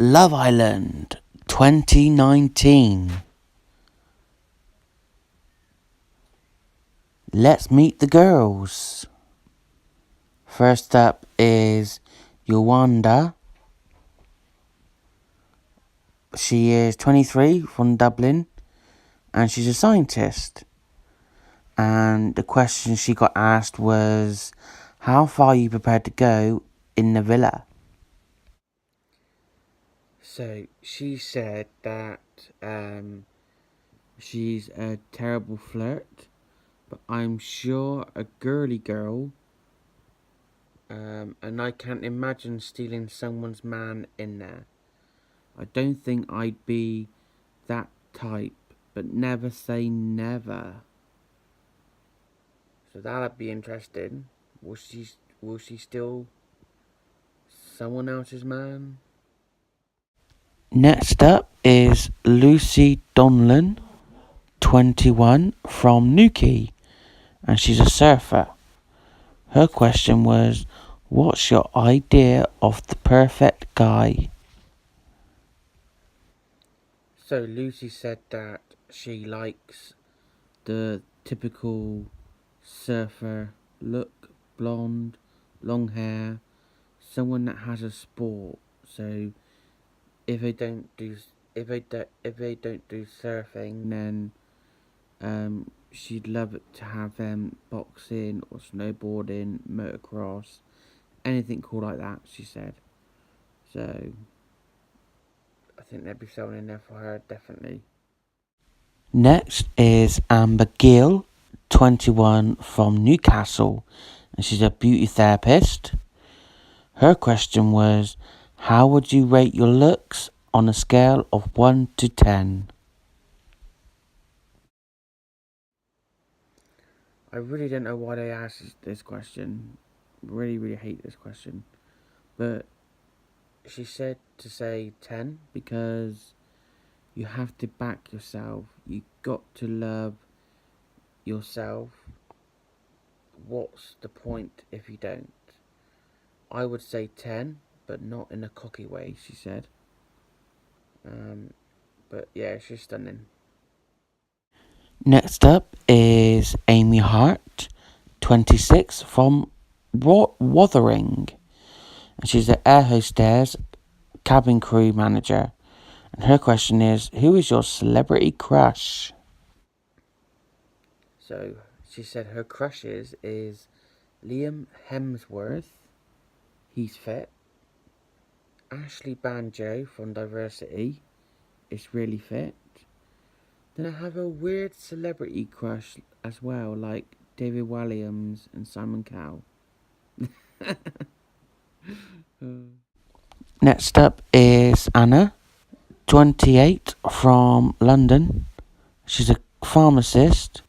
Love Island 2019. Let's meet the girls. First up is Yewande. She is 23 from Dublin and she's a scientist. And the question she got asked was, how far are you prepared to go in the villa? So she said that she's a terrible flirt, but I'm sure a girly girl, and I can't imagine stealing someone's man in there. I don't think I'd be that type, but never say never. So that'd be interesting. Will she steal someone else's man? Next up is Lucie Donlan, 21, from Newquay, and she's a surfer. Her question was, what's your idea of the perfect guy? So Lucie said that she likes the typical surfer look, blonde, long hair, someone that has a sport. So if they don't do surfing, then she'd love it to have them boxing or snowboarding, motocross, anything cool like that, she said. So I think there'd be someone in there for her, definitely. Next is Gill, 21, from Newcastle, and she's a beauty therapist. Her question was, how would you rate your looks on a scale of 1 to 10? I really don't know why they asked this question. Really hate this question. But she said to say 10 because you have to back yourself. You got to love yourself. What's the point if you don't? I would say 10, but not in a cocky way, she said. But yeah, she's stunning. Next up is Amy Hart, 26, from Wuthering. And she's an air hostess, cabin crew manager. And her question is, who is your celebrity crush? So she said her crushes is Liam Hemsworth. He's fit. Ashley Banjo from Diversity is really fit. Then I have a weird celebrity crush as well, like David Walliams and Simon Cowell. Next up is Anna, 28, from London. She's a pharmacist,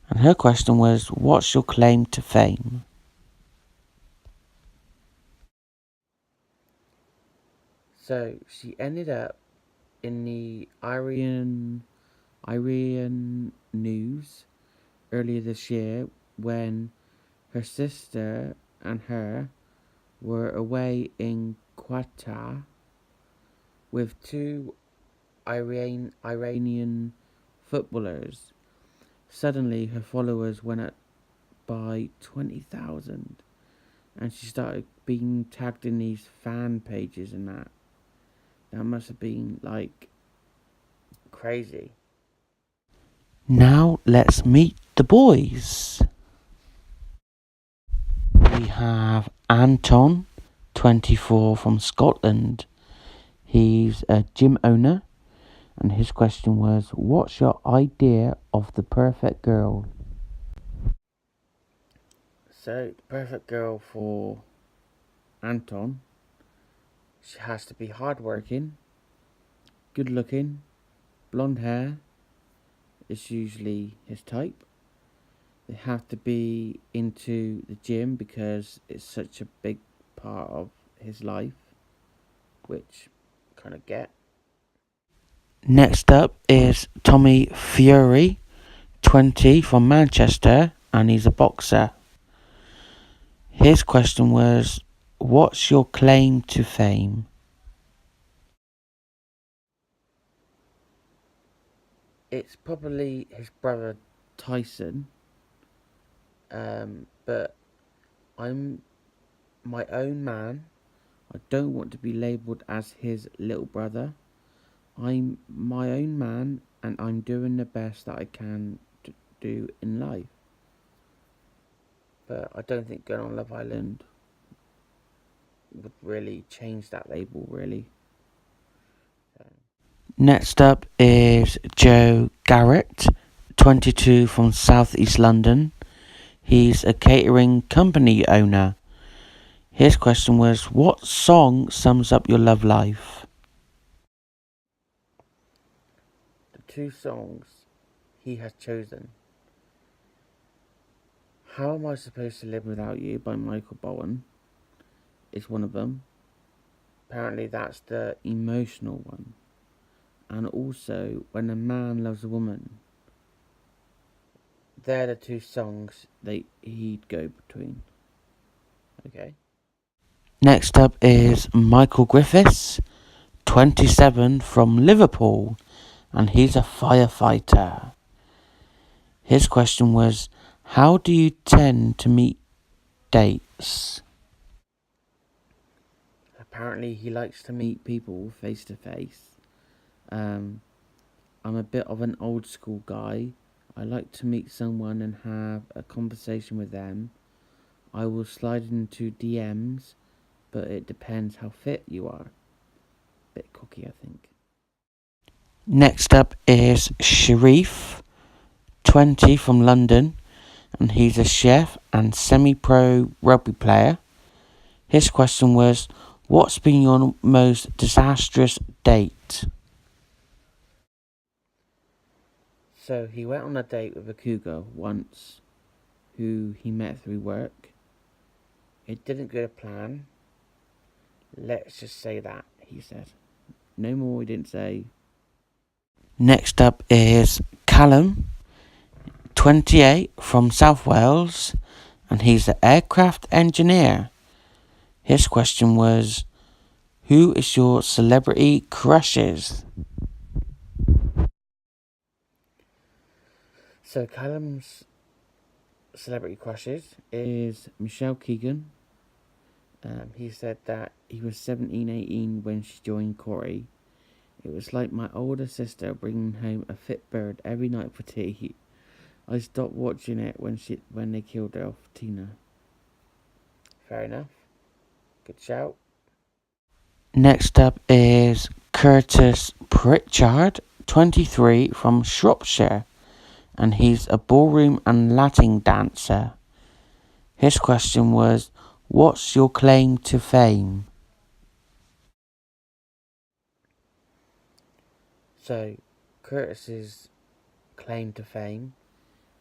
and her question was, what's your claim to fame? So she ended up in the Irian news earlier this year when her sister and her were away in Qatar with two Iranian footballers. Suddenly her followers went up by 20,000 and she started being tagged in these fan pages and that. That must have been like crazy. Now let's meet the boys. We have Anton, 24, from Scotland. He's a gym owner, and his question was, what's your idea of the perfect girl? So, the perfect girl for Anton, she has to be hardworking, good looking, blonde hair is usually his type. They have to be into the gym because it's such a big part of his life, which kind of get. Next up is Tommy Fury, 20, from Manchester, and he's a boxer. His question was, what's your claim to fame? It's probably his brother Tyson, but I'm my own man. I don't want to be labelled as his little brother. I'm my own man, and I'm doing the best that I can to do in life. But I don't think going on Love Island would really change that label, really. Next up is Joe Garrett, 22, from South East London. He's a catering company owner. His question was, what song sums up your love life? The two songs he has chosen: How Am I Supposed to Live Without You by Michael Bowen is one of them. Apparently that's the emotional one. And also When a Man Loves a Woman. They're the two songs he'd go between. Okay. Next up is Micheal Griffiths, 27, from Liverpool, and he's a firefighter. His question was, how do you tend to meet dates? Apparently he likes to meet people face to face. I'm a bit of an old school guy. I like to meet someone and have a conversation with them. I will slide into DMs, but it depends how fit you are. Bit cocky, I think. Next up is Sherif, 20, from London, and he's a chef and semi-pro rugby player. His question was, what's been your most disastrous date? So he went on a date with a cougar once, who he met through work. It didn't go to plan. Let's just say that, he said. No more he didn't say. Next up is Callum, 28, from South Wales, and he's an aircraft engineer. His question was, who is your celebrity crushes? So Callum's celebrity crushes is Michelle Keegan. He said that he was 17, 18 when she joined Corey. It was like my older sister bringing home a fit bird every night for tea. I stopped watching it when they killed her off Tina. Fair enough. Good shout. Next up is Curtis Pritchard, 23, from Shropshire, and he's a ballroom and Latin dancer. His question was, what's your claim to fame? So, Curtis's claim to fame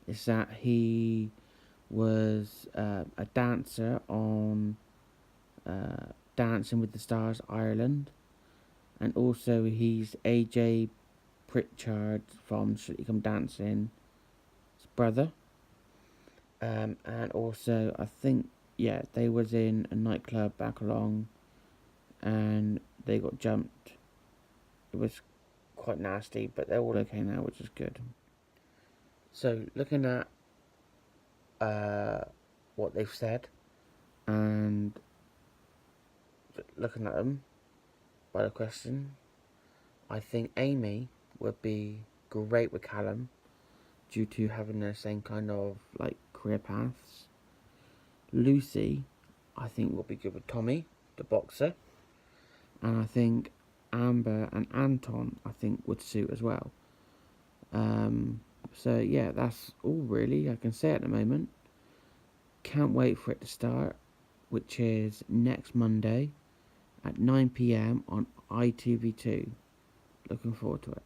is that he was a dancer on Dancing with the Stars Ireland, and also he's AJ Pritchard from Strictly Come Dancing's brother, and also I think they was in a nightclub back along, and they got jumped. It was quite nasty, but they're all okay now, which is good. So looking at what they've said, and looking at them by the question, I think Amy would be great with Callum due to having the same kind of career paths. Lucie, I think, will be good with Tommy, the boxer, and I think Amber and Anton, I think, would suit as well. So yeah, that's all really I can say at the moment. Can't wait for it to start, which is next Monday at 9 p.m. on ITV2. Looking forward to it.